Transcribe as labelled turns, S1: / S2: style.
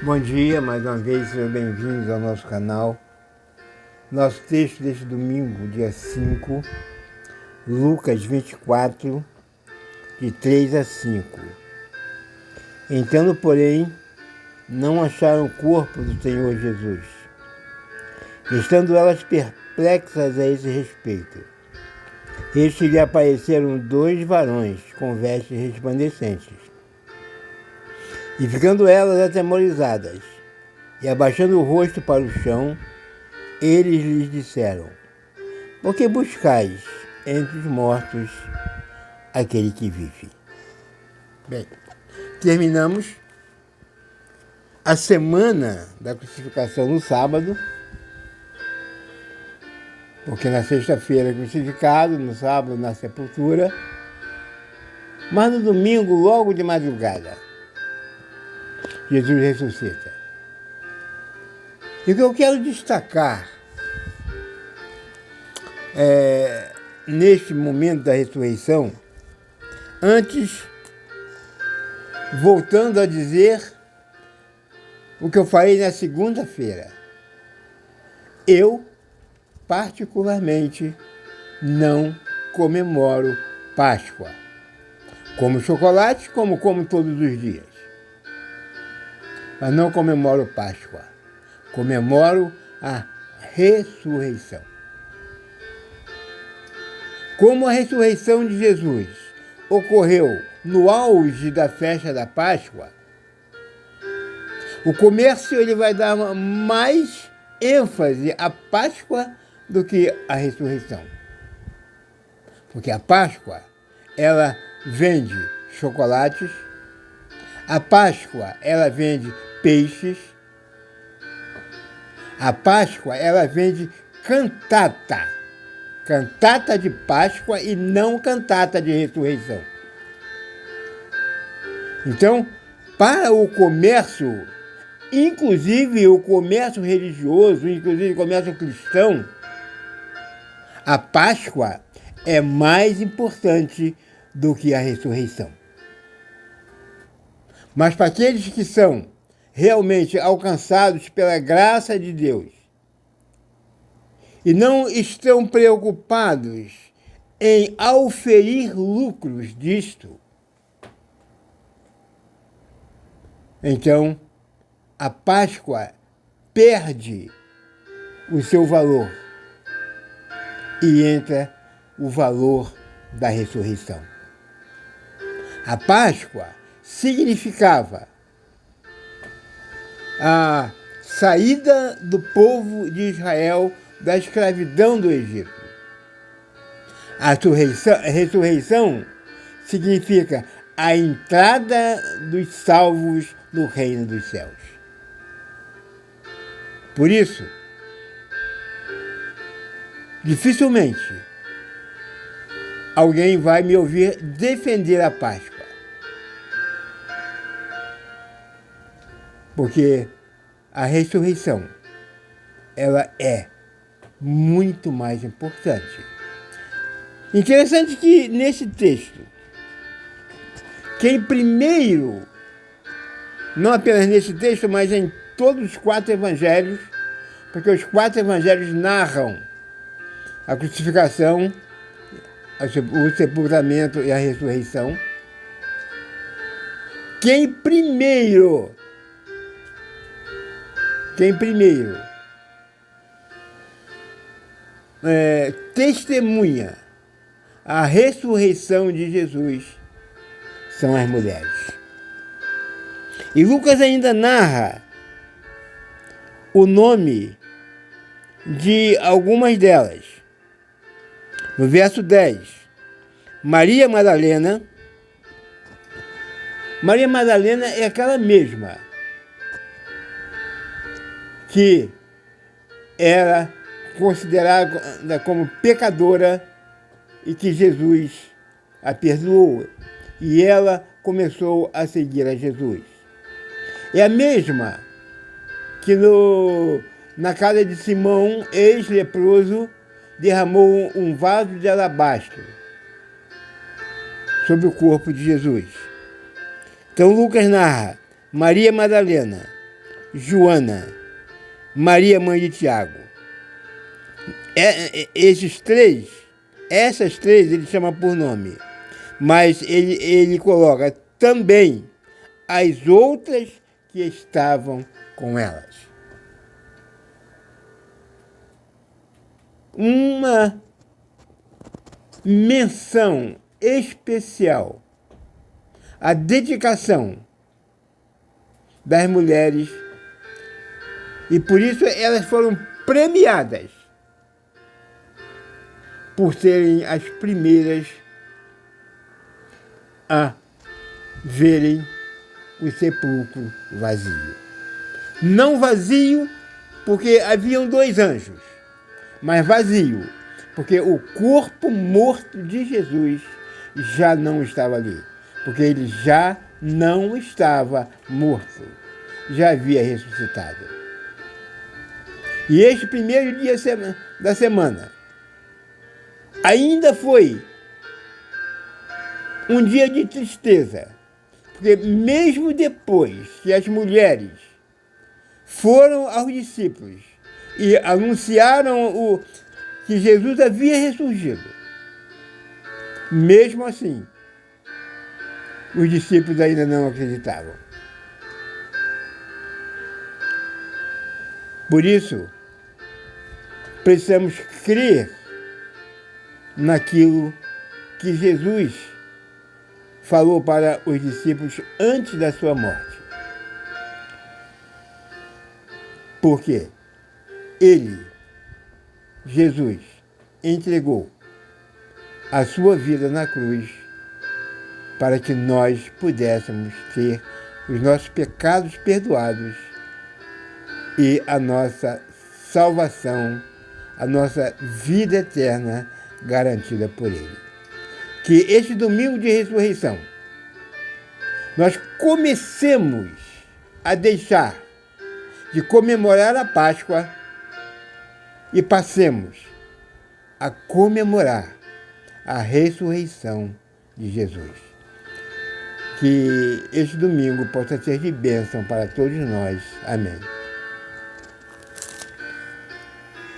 S1: Bom dia, mais uma vez, sejam bem-vindos ao nosso canal. Nosso texto deste domingo, dia 5, Lucas 24, de 3 a 5. Entrando, porém, não acharam o corpo do Senhor Jesus, estando elas perplexas a esse respeito. Eis que lhe apareceram 2 varões com vestes resplandecentes. E ficando elas atemorizadas, e abaixando o rosto para o chão, eles lhes disseram: por que buscais entre os mortos aquele que vive? Bem, terminamos a semana da crucificação no sábado, porque na sexta-feira é crucificado, no sábado na sepultura, mas no domingo, logo de madrugada, Jesus ressuscita. E o que eu quero destacar neste momento da ressurreição, antes, voltando a dizer o que eu falei na segunda-feira, eu, particularmente, não comemoro Páscoa. Como chocolate, como todos os dias. Mas não comemoro Páscoa. Comemoro a ressurreição. Como a ressurreição de Jesus ocorreu no auge da festa da Páscoa, o comércio ele vai dar mais ênfase à Páscoa do que à ressurreição. Porque a Páscoa, ela vende chocolates, a Páscoa, ela vende peixes, a Páscoa, ela vende cantata. Cantata de Páscoa e não cantata de ressurreição. Então, para o comércio, inclusive o comércio religioso, inclusive o comércio cristão, a Páscoa é mais importante do que a ressurreição. Mas para aqueles que são realmente alcançados pela graça de Deus e não estão preocupados em auferir lucros disto, então a Páscoa perde o seu valor e entra o valor da ressurreição. A Páscoa significava a saída do povo de Israel da escravidão do Egito. A ressurreição significa a entrada dos salvos no reino dos céus. Por isso, dificilmente alguém vai me ouvir defender a Páscoa. Porque a ressurreição, ela é muito mais importante. Interessante que nesse texto, quem primeiro, não apenas nesse texto, mas em todos os 4 evangelhos, porque os 4 evangelhos narram a crucificação, o sepultamento e a ressurreição, quem primeiro testemunha a ressurreição de Jesus são as mulheres. E Lucas ainda narra o nome de algumas delas. No verso 10, Maria Madalena. Maria Madalena é aquela mesma que era considerada como pecadora e que Jesus a perdoou. E ela começou a seguir a Jesus. É a mesma que na casa de Simão, ex-leproso, derramou um vaso de alabastro sobre o corpo de Jesus. Então Lucas narra Maria Madalena, Joana, Maria, mãe de Tiago. Essas três ele chama por nome, mas ele coloca também as outras que estavam com elas. Uma menção especial à dedicação das mulheres, e por isso elas foram premiadas por serem as primeiras a verem o sepulcro vazio. Não vazio porque haviam 2 anjos, mas vazio porque o corpo morto de Jesus já não estava ali, porque ele já não estava morto, já havia ressuscitado. E este primeiro dia da semana ainda foi um dia de tristeza, porque mesmo depois que as mulheres foram aos discípulos e anunciaram que Jesus havia ressurgido, mesmo assim, os discípulos ainda não acreditavam. Por isso, precisamos crer naquilo que Jesus falou para os discípulos antes da sua morte. Porque ele, Jesus, entregou a sua vida na cruz para que nós pudéssemos ter os nossos pecados perdoados e a nossa salvação, a nossa vida eterna garantida por ele. Que este domingo de ressurreição nós comecemos a deixar de comemorar a Páscoa e passemos a comemorar a ressurreição de Jesus. Que este domingo possa ser de bênção para todos nós. Amém.